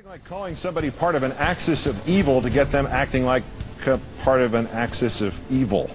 Like calling somebody part of an axis of evil to get them acting like part of an axis of evil.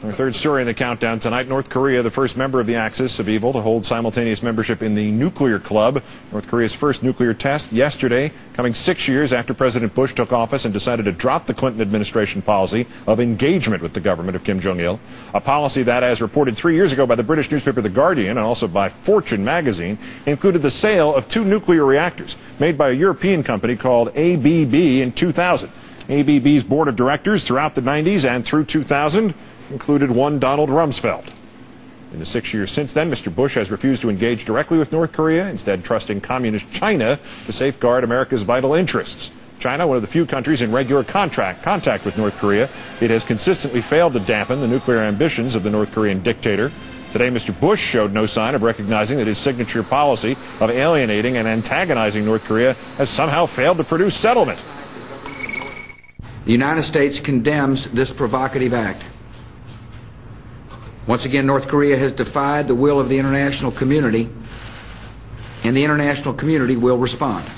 Our third story in the countdown tonight, North Korea, the first member of the axis of evil to hold simultaneous membership in the nuclear club. North Korea's first nuclear test yesterday, coming 6 years after President Bush took office and decided to drop the Clinton administration policy of engagement with the government of Kim Jong-il. A policy that, as reported 3 years ago by the British newspaper The Guardian and also by Fortune magazine, included the sale of 2 nuclear reactors made by a European company called ABB in 2000. ABB's board of directors throughout the 90s and through 2000 included one Donald Rumsfeld. In the 6 years since then, Mr. Bush has refused to engage directly with North Korea, instead trusting communist China to safeguard America's vital interests. China, one of the few countries in regular contact with North Korea, it has consistently failed to dampen the nuclear ambitions of the North Korean dictator. Today, Mr. Bush showed no sign of recognizing that his signature policy of alienating and antagonizing North Korea has somehow failed to produce settlement. The United States condemns this provocative act. Once again, North Korea has defied the will of the international community, and the international community will respond.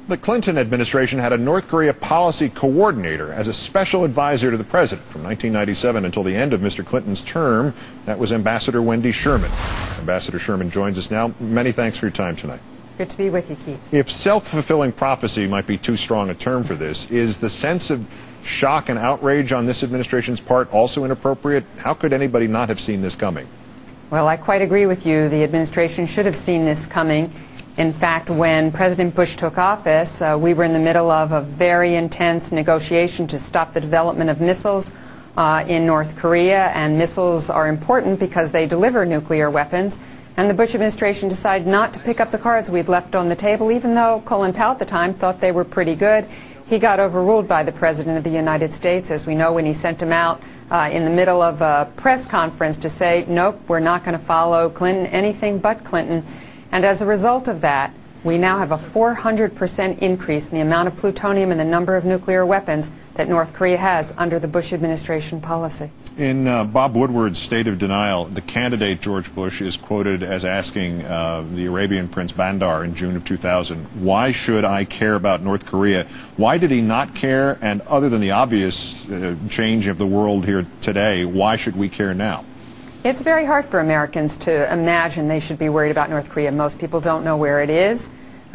The Clinton administration had a North Korea policy coordinator as a special advisor to the president from 1997 until the end of Mr. Clinton's term. That was Ambassador Wendy Sherman. Ambassador Sherman joins us now. Many thanks for your time tonight. Good to be with you, Keith. If self-fulfilling prophecy might be too strong a term for this, is the sense of shock and outrage on this administration's part also inappropriate? How could anybody not have seen this coming? Well, I quite agree with you. The administration should have seen this coming. In fact, when President Bush took office, we were in the middle of a very intense negotiation to stop the development of missiles in North Korea, and missiles are important because they deliver nuclear weapons. And the Bush administration decided not to pick up the cards we'd left on the table, even though Colin Powell at the time thought they were pretty good. He got overruled by the President of the United States, as we know, when he sent him out in the middle of a press conference to say, nope, we're not going to follow Clinton, anything but Clinton. And as a result of that, we now have a 400% increase in the amount of plutonium and the number of nuclear weapons that North Korea has under the Bush administration policy. In Bob Woodward's State of Denial, the candidate, George Bush, is quoted as asking the Arabian Prince Bandar in June of 2000, why should I care about North Korea? Why did he not care? And other than the obvious change of the world here today, why should we care now? It's very hard for Americans to imagine they should be worried about North Korea. Most people don't know where it is.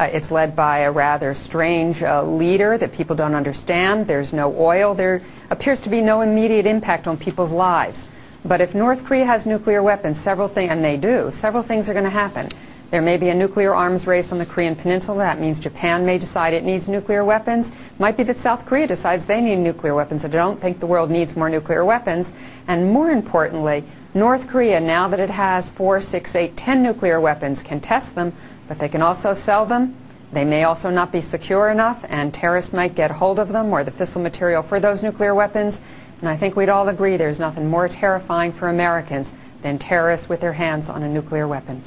It's led by a rather strange leader that people don't understand. There's no oil. There appears to be no immediate impact on people's lives. But if North Korea has nuclear weapons, several things, and they do, several things are going to happen. There may be a nuclear arms race on the Korean Peninsula. That means Japan may decide it needs nuclear weapons. It might be that South Korea decides they need nuclear weapons. I don't think the world needs more nuclear weapons. And more importantly, North Korea, now that it has 4, 6, 8, 10 nuclear weapons, can test them, but they can also sell them. They may also not be secure enough, and terrorists might get hold of them or the fissile material for those nuclear weapons. And I think we'd all agree there's nothing more terrifying for Americans than terrorists with their hands on a nuclear weapon.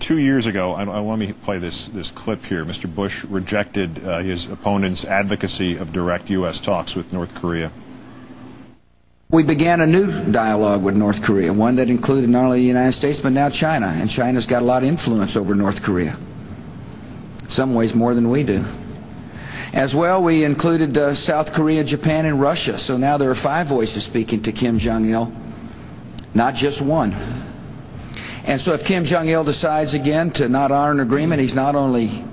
2 years ago, let me play this clip here. Mr. Bush rejected his opponent's advocacy of direct U.S. talks with North Korea. We began a new dialogue with North Korea, one that included not only the United States but now China. And China's got a lot of influence over North Korea. In some ways more than we do. As well, we included South Korea, Japan, and Russia. So now there are 5 voices speaking to Kim Jong-il, not just one. And so if Kim Jong-il decides again to not honor an agreement, he's not only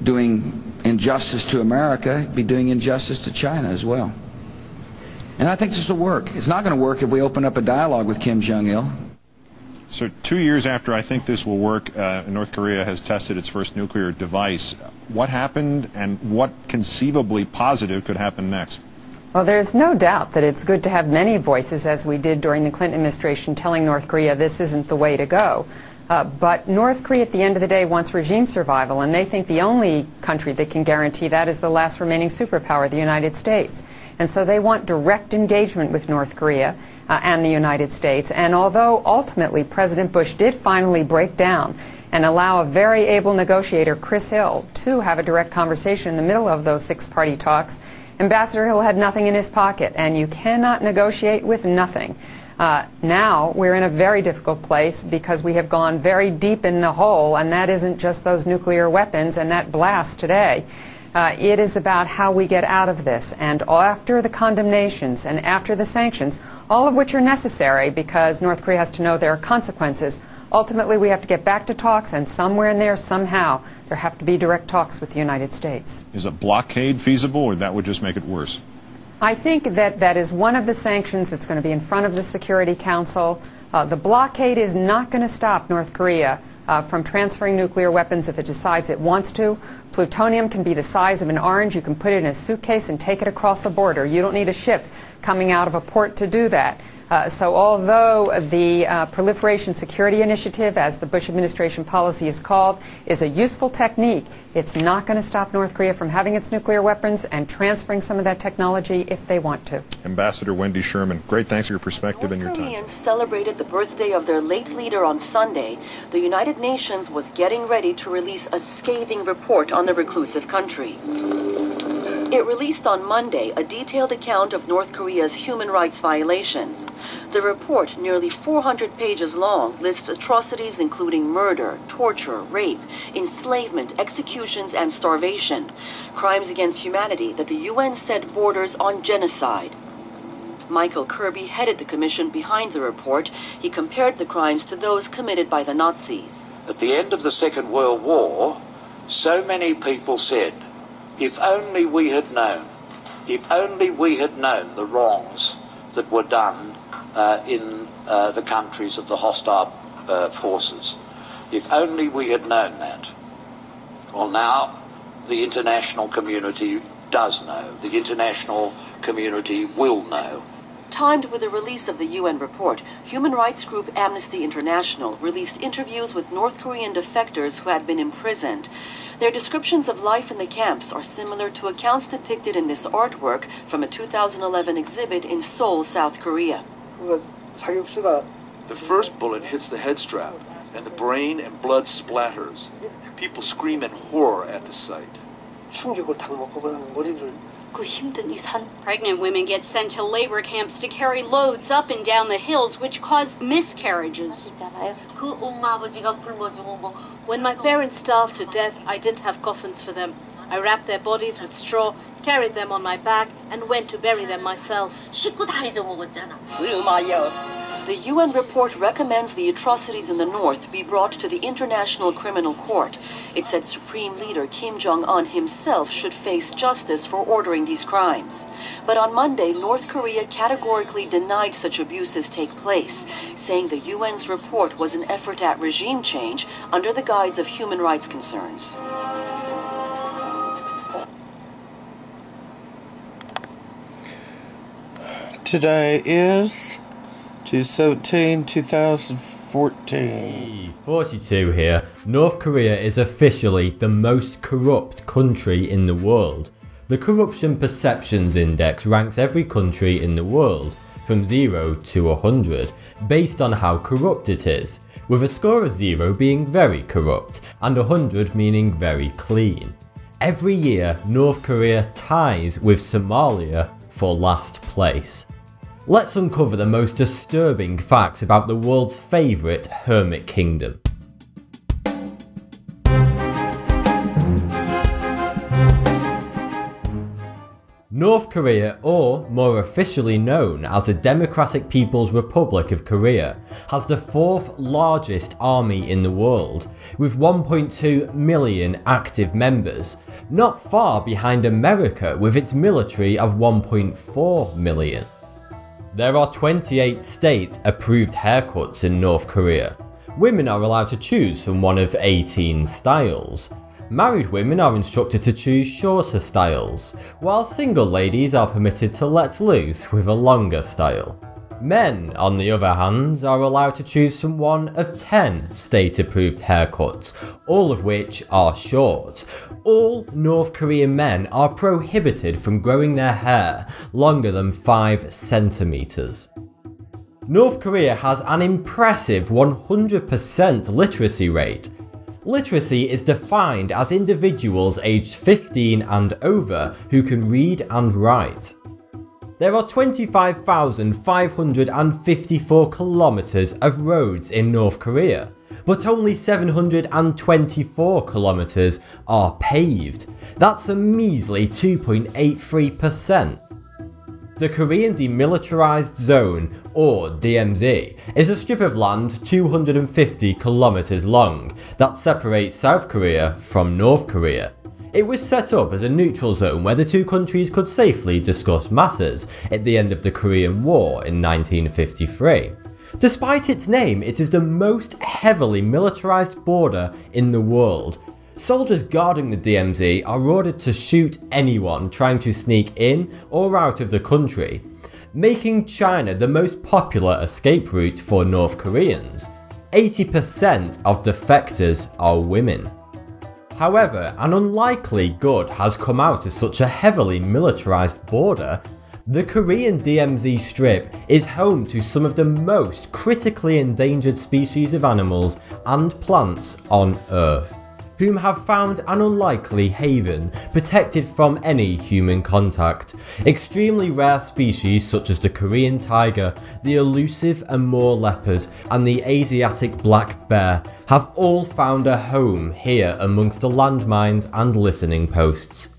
doing injustice to America, he'd be doing injustice to China as well. And I think this will work. It's not going to work if we open up a dialogue with Kim Jong-il. So 2 years after I think this will work, North Korea has tested its first nuclear device. What happened and what conceivably positive could happen next? Well, there's no doubt that it's good to have many voices, as we did during the Clinton administration, telling North Korea this isn't the way to go. But North Korea, at the end of the day, wants regime survival, and they think the only country that can guarantee that is the last remaining superpower, the United States. And so they want direct engagement with North Korea and the United States. And although ultimately President Bush did finally break down and allow a very able negotiator, Chris Hill, to have a direct conversation in the middle of those 6-party talks, Ambassador Hill had nothing in his pocket, and you cannot negotiate with nothing. Now we're in a very difficult place because we have gone very deep in the hole, and that isn't just those nuclear weapons and that blast today. It is about how we get out of this. And after the condemnations and after the sanctions, all of which are necessary because North Korea has to know there are consequences, ultimately we have to get back to talks, and somewhere in there, somehow, there have to be direct talks with the United States. Is a blockade feasible, or that would just make it worse? I think that is one of the sanctions that's going to be in front of the Security Council. The blockade is not going to stop North Korea from transferring nuclear weapons if it decides it wants to. Plutonium can be the size of an orange. You can put it in a suitcase and take it across a border. You don't need a ship coming out of a port to do that. So although the Proliferation Security Initiative, as the Bush administration policy is called, is a useful technique, it's not going to stop North Korea from having its nuclear weapons and transferring some of that technology if they want to. Ambassador Wendy Sherman, great thanks for your perspective and your time. North Koreans celebrated the birthday of their late leader on Sunday. The United Nations was getting ready to release a scathing report on the reclusive country. It released on Monday a detailed account of North Korea's human rights violations. The report, nearly 400 pages long, lists atrocities including murder, torture, rape, enslavement, executions, and starvation. Crimes against humanity that the UN said borders on genocide. Michael Kirby headed the commission behind the report. He compared the crimes to those committed by the Nazis. At the end of the Second World War, so many people said, if only we had known the wrongs that were done in the countries of the hostile forces. If only we had known that. Well, now the international community does know. The international community will know. Timed with the release of the UN report, human rights group Amnesty International released interviews with North Korean defectors who had been imprisoned. Their descriptions of life in the camps are similar to accounts depicted in this artwork from a 2011 exhibit in Seoul, South Korea. The first bullet hits the head strap, and the brain and blood splatters. People scream in horror at the sight. Pregnant women get sent to labor camps to carry loads up and down the hills, which cause miscarriages. When my parents starved to death, I didn't have coffins for them. I wrapped their bodies with straw, carried them on my back, and went to bury them myself. The UN report recommends the atrocities in the north be brought to the International Criminal Court. It said Supreme Leader Kim Jong-un himself should face justice for ordering these crimes. But on Monday, North Korea categorically denied such abuses take place, saying the UN's report was an effort at regime change under the guise of human rights concerns. Today is 2014. 42 here. North Korea is officially the most corrupt country in the world. The Corruption Perceptions Index ranks every country in the world from 0 to 100 based on how corrupt it is, with a score of 0 being very corrupt and 100 meaning very clean. Every year, North Korea ties with Somalia for last place. Let's uncover the most disturbing facts about the world's favourite hermit kingdom. North Korea, or more officially known as the Democratic People's Republic of Korea, has the 4th largest army in the world, with 1.2 million active members, not far behind America with its military of 1.4 million. There are 28 state-approved haircuts in North Korea. Women are allowed to choose from one of 18 styles. Married women are instructed to choose shorter styles, while single ladies are permitted to let loose with a longer style. Men, on the other hand, are allowed to choose from one of 10 state-approved haircuts, all of which are short. All North Korean men are prohibited from growing their hair longer than 5 centimeters. North Korea has an impressive 100% literacy rate. Literacy is defined as individuals aged 15 and over who can read and write. There are 25,554 kilometers of roads in North Korea, but only 724 kilometers are paved. That's a measly 2.83%. The Korean Demilitarized Zone, or DMZ, is a strip of land 250 kilometers long that separates South Korea from North Korea. It was set up as a neutral zone where the two countries could safely discuss matters at the end of the Korean War in 1953. Despite its name, it is the most heavily militarized border in the world. Soldiers guarding the DMZ are ordered to shoot anyone trying to sneak in or out of the country, making China the most popular escape route for North Koreans. 80% of defectors are women. However, an unlikely good has come out of such a heavily militarized border. The Korean DMZ Strip is home to some of the most critically endangered species of animals and plants on Earth, whom have found an unlikely haven, protected from any human contact. Extremely rare species such as the Korean tiger, the elusive Amur leopard, and the Asiatic black bear have all found a home here amongst the landmines and listening posts.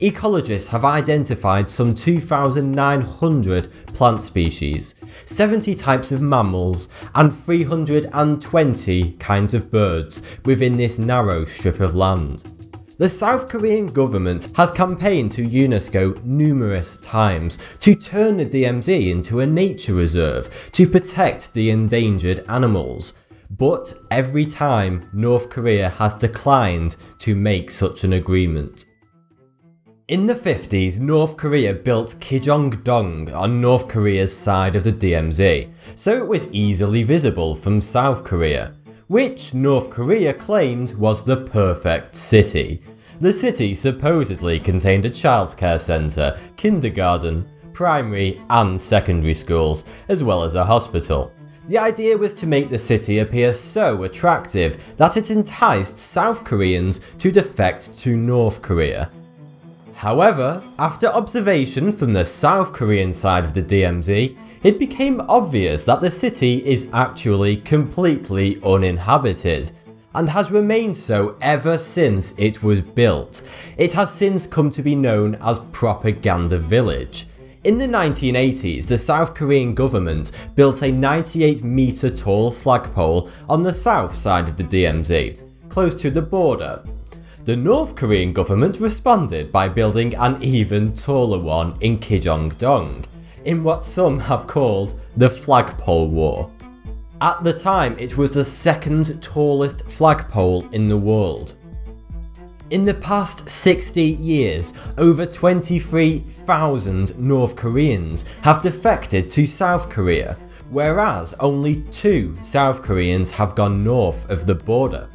Ecologists have identified some 2,900 plant species, 70 types of mammals, and 320 kinds of birds within this narrow strip of land. The South Korean government has campaigned to UNESCO numerous times to turn the DMZ into a nature reserve to protect the endangered animals, but every time North Korea has declined to make such an agreement. In the 50s, North Korea built Kijong-dong on North Korea's side of the DMZ, so it was easily visible from South Korea, which North Korea claimed was the perfect city. The city supposedly contained a childcare centre, kindergarten, primary and secondary schools, as well as a hospital. The idea was to make the city appear so attractive that it enticed South Koreans to defect to North Korea. However, after observation from the South Korean side of the DMZ, it became obvious that the city is actually completely uninhabited, and has remained so ever since it was built. It has since come to be known as Propaganda Village. In the 1980s, the South Korean government built a 98-metre tall flagpole on the south side of the DMZ, close to the border. The North Korean government responded by building an even taller one in Kijong-dong, in what some have called the Flagpole War. At the time, it was the second tallest flagpole in the world. In the past 60 years, over 23,000 North Koreans have defected to South Korea, whereas only 2 South Koreans have gone north of the border.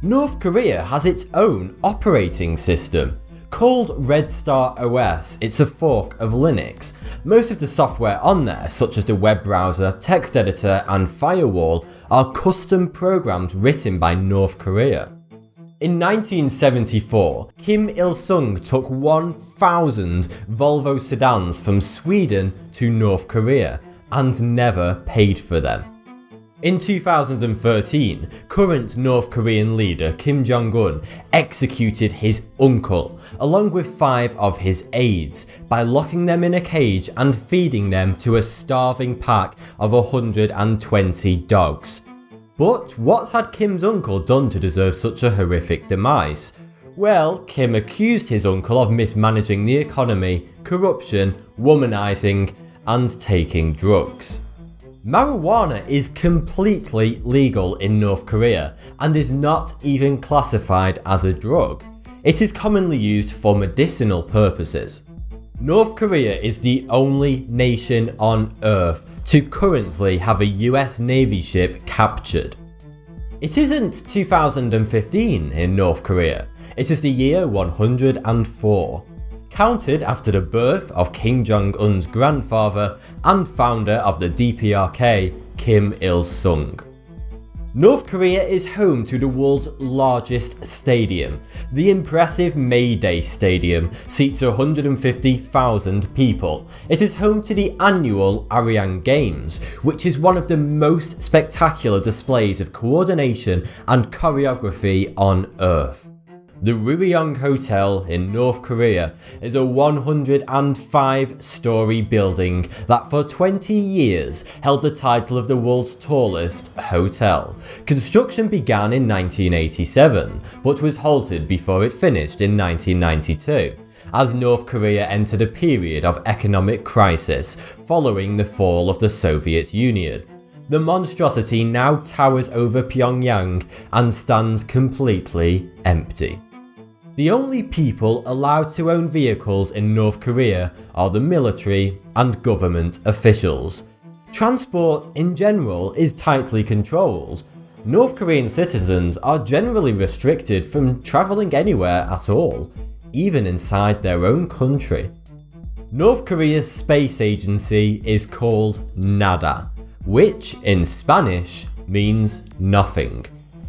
North Korea has its own operating system. Called Red Star OS, it's a fork of Linux. Most of the software on there, such as the web browser, text editor and firewall, are custom programs written by North Korea. In 1974, Kim Il-sung took 1,000 Volvo sedans from Sweden to North Korea and never paid for them. In 2013, current North Korean leader Kim Jong-un executed his uncle, along with 5 of his aides, by locking them in a cage and feeding them to a starving pack of 120 dogs. But what had Kim's uncle done to deserve such a horrific demise? Well, Kim accused his uncle of mismanaging the economy, corruption, womanizing, and taking drugs. Marijuana is completely legal in North Korea and is not even classified as a drug. It is commonly used for medicinal purposes. North Korea is the only nation on Earth to currently have a US Navy ship captured. It isn't 2015 in North Korea, it is the year 104. Counted after the birth of Kim Jong-un's grandfather and founder of the DPRK, Kim Il-sung. North Korea is home to the world's largest stadium. The impressive May Day Stadium seats 150,000 people. It is home to the annual Arirang Games, which is one of the most spectacular displays of coordination and choreography on Earth. The Ruryong Hotel in North Korea is a 105-story building that for 20 years held the title of the world's tallest hotel. Construction began in 1987, but was halted before it finished in 1992, as North Korea entered a period of economic crisis following the fall of the Soviet Union. The monstrosity now towers over Pyongyang and stands completely empty. The only people allowed to own vehicles in North Korea are the military and government officials. Transport in general is tightly controlled. North Korean citizens are generally restricted from travelling anywhere at all, even inside their own country. North Korea's space agency is called NADA, which in Spanish means nothing.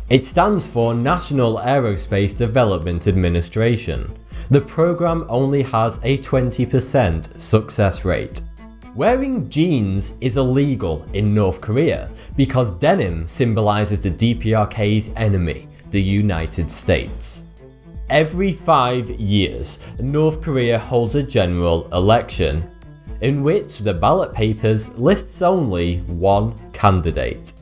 It stands for National Aerospace Development Administration. The program only has a 20% success rate. Wearing jeans is illegal in North Korea because denim symbolises the DPRK's enemy, the United States. Every 5 years, North Korea holds a general election, in which the ballot papers lists only one candidate.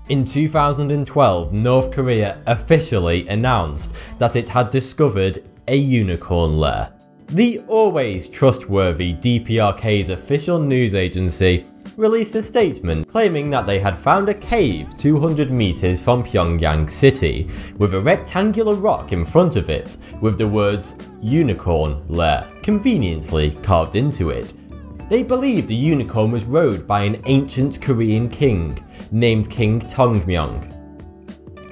In 2012, North Korea officially announced that it had discovered a unicorn lair. The always trustworthy DPRK's official news agency released a statement claiming that they had found a cave 200 meters from Pyongyang City, with a rectangular rock in front of it with the words "Unicorn Lair" conveniently carved into it. They believe the unicorn was rode by an ancient Korean king named King Tongmyong.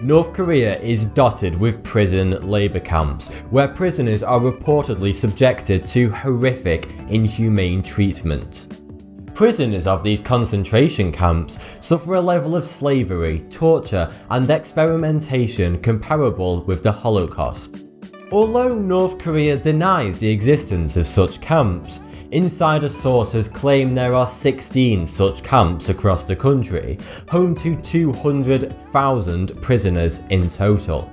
North Korea is dotted with prison labour camps, where prisoners are reportedly subjected to horrific, inhumane treatment. Prisoners of these concentration camps suffer a level of slavery, torture and experimentation comparable with the Holocaust. Although North Korea denies the existence of such camps, insider sources claim there are 16 such camps across the country, home to 200,000 prisoners in total.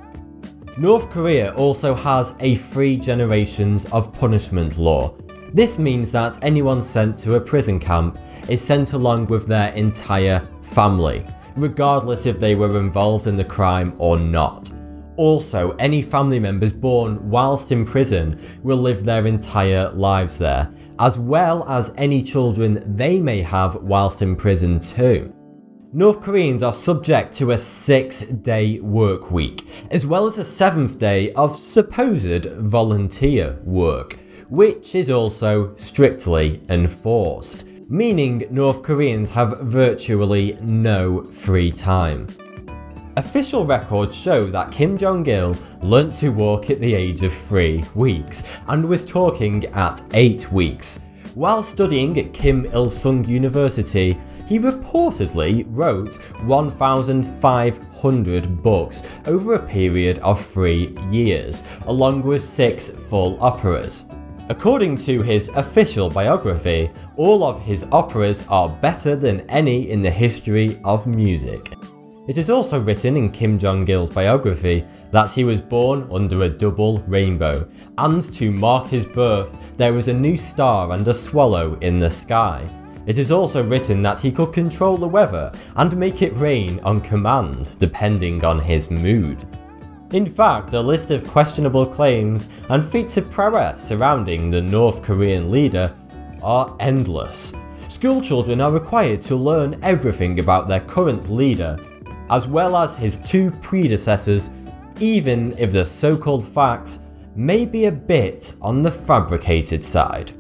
North Korea also has a 3 generations of punishment law. This means that anyone sent to a prison camp is sent along with their entire family, regardless if they were involved in the crime or not. Also, any family members born whilst in prison will live their entire lives there, as well as any children they may have whilst in prison too. North Koreans are subject to a 6-day work week, as well as a 7th day of supposed volunteer work, which is also strictly enforced, meaning North Koreans have virtually no free time. Official records show that Kim Jong-il learnt to walk at the age of 3 weeks and was talking at 8 weeks. While studying at Kim Il-sung University, he reportedly wrote 1,500 books over a period of 3 years, along with 6 full operas. According to his official biography, all of his operas are better than any in the history of music. It is also written in Kim Jong-il's biography that he was born under a double rainbow, and to mark his birth there was a new star and a swallow in the sky. It is also written that he could control the weather and make it rain on command depending on his mood. In fact, the list of questionable claims and feats of prowess surrounding the North Korean leader are endless. School children are required to learn everything about their current leader, as well as his 2 predecessors, even if the so-called facts may be a bit on the fabricated side.